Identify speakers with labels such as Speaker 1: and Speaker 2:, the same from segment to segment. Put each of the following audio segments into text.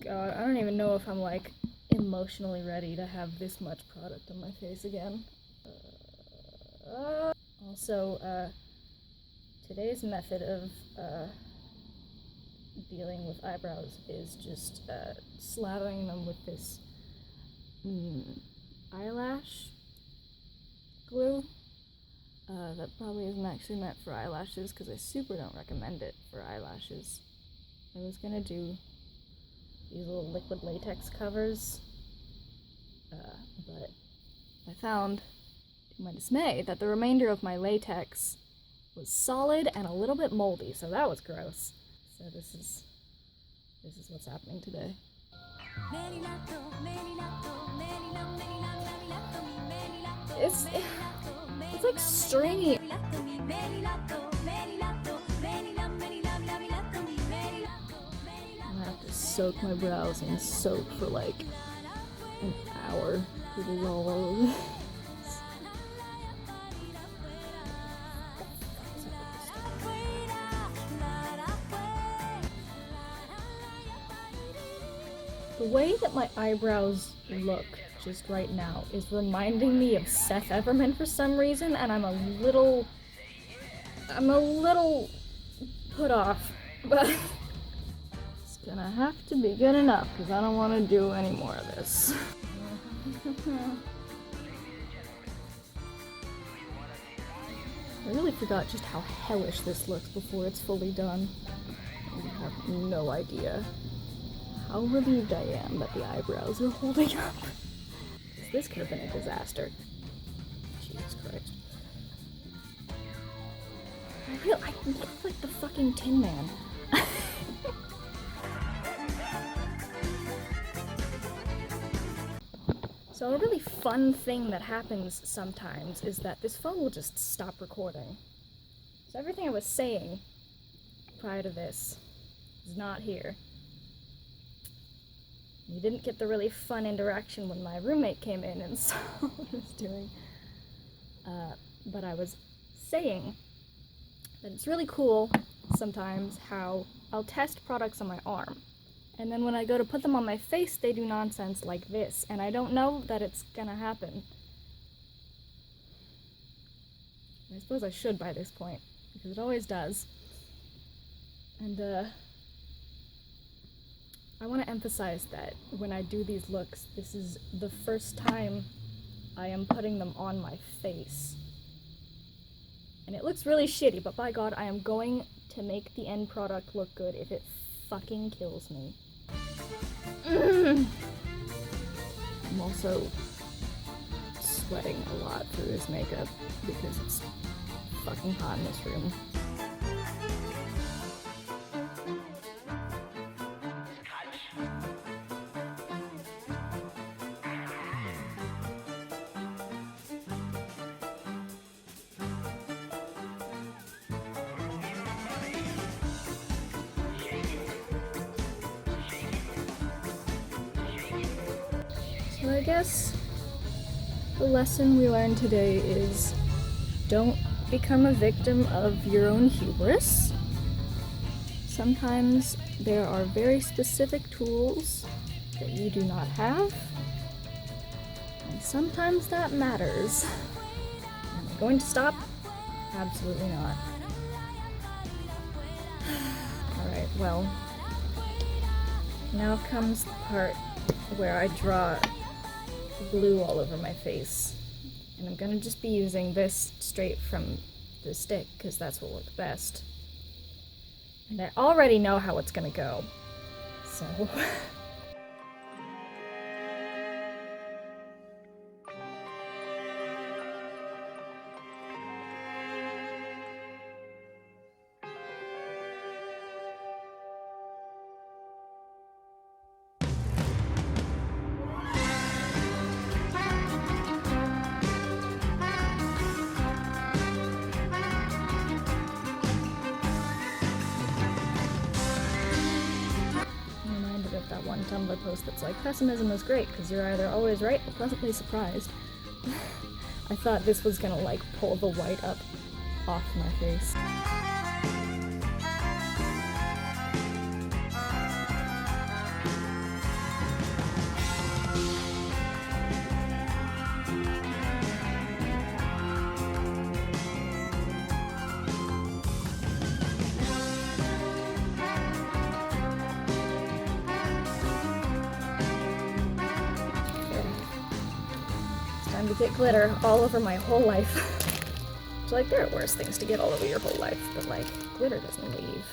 Speaker 1: God, I don't even know if I'm like emotionally ready to have this much product on my face again. Also, today's method of dealing with eyebrows is just slathering them with this eyelash glue. That probably isn't actually meant for eyelashes because I super don't recommend it for eyelashes. I was gonna do these little liquid latex covers, but I found, to my dismay, that the remainder of my latex was solid and a little bit moldy, so that was gross. So this is what's happening today. It's like stringy. I'm gonna have to soak my brows in soap for like an hour to dissolve all of this. The way that my eyebrows look just right now is reminding me of Seth Everman for some reason, and I'm a little put off, but it's gonna have to be good enough because I don't want to do any more of this. I really forgot just how hellish this looks before it's fully done. I have no idea how relieved I am that the eyebrows are holding up. This could have been a disaster. Jesus Christ. I look like the fucking Tin Man. So a really fun thing that happens sometimes is that this phone will just stop recording. So everything I was saying prior to this is not here. You didn't get the really fun interaction when my roommate came in and saw what I was doing. But I was saying that it's really cool sometimes how I'll test products on my arm. And then when I go to put them on my face, they do nonsense like this. And I don't know that it's gonna happen. I suppose I should by this point, because it always does. And, I want to emphasize that when I do these looks, this is the first time I am putting them on my face. And it looks really shitty, but by God, I am going to make the end product look good if it fucking kills me. I'm also sweating a lot through this makeup because it's fucking hot in this room. So I guess the lesson we learned today is don't become a victim of your own hubris. Sometimes there are very specific tools that you do not have, and sometimes that matters. Am I going to stop? Absolutely not. Alright, well, now comes the part where I draw glue all over my face. And I'm gonna just be using this straight from the stick, because that's what works best. And I already know how it's gonna go, so... that one Tumblr post that's like, pessimism is great because you're either always right or pleasantly surprised. I thought this was gonna like pull the white up off my face. to get glitter all over my whole life. So, like, there are worse things to get all over your whole life, but, like, glitter doesn't leave.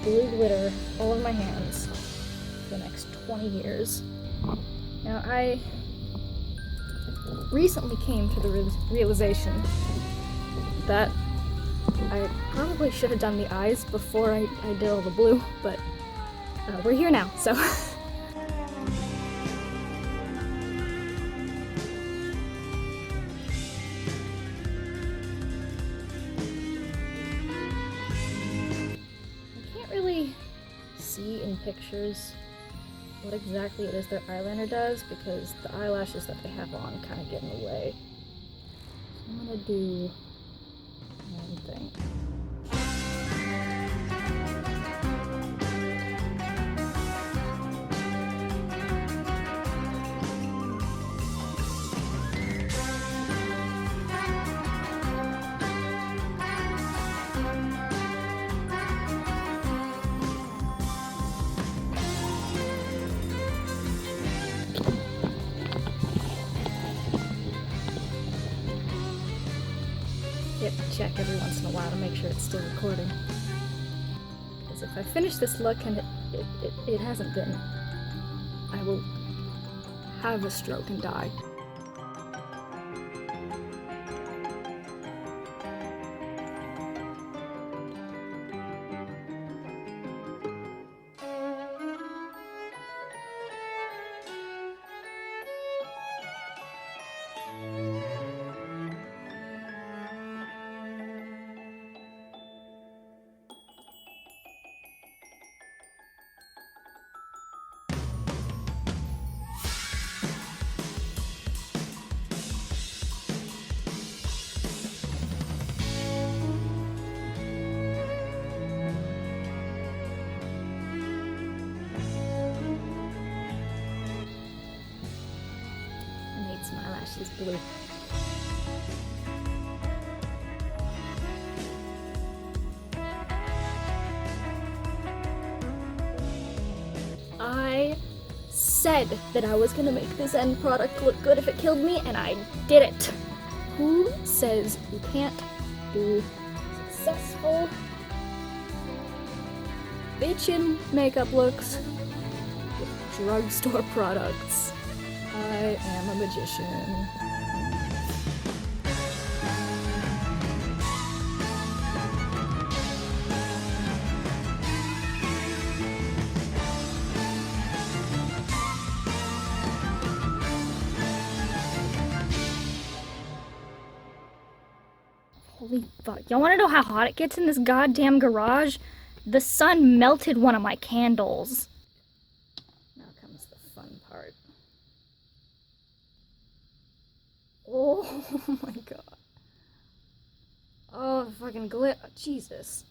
Speaker 1: Blue glitter all over my hands for the next 20 years. Now, I recently came to the realization that I probably should have done the eyes before I did all the blue, but we're here now, so. See in pictures what exactly it is their eyeliner does, because the eyelashes that they have on kind of get in the way. So I'm gonna do one thing. Check every once in a while to make sure it's still recording. Because if I finish this look and it hasn't been, I will have a stroke and die. My eyelashes blue. I said that I was gonna make this end product look good if it killed me, and I did it. Who says you can't do successful bitchin' makeup looks with drugstore products? I am a magician. Holy fuck. Y'all wanna know how hot it gets in this goddamn garage? The sun melted one of my candles. Now comes the fun part. Oh my god. Oh, fucking glitter. Jesus.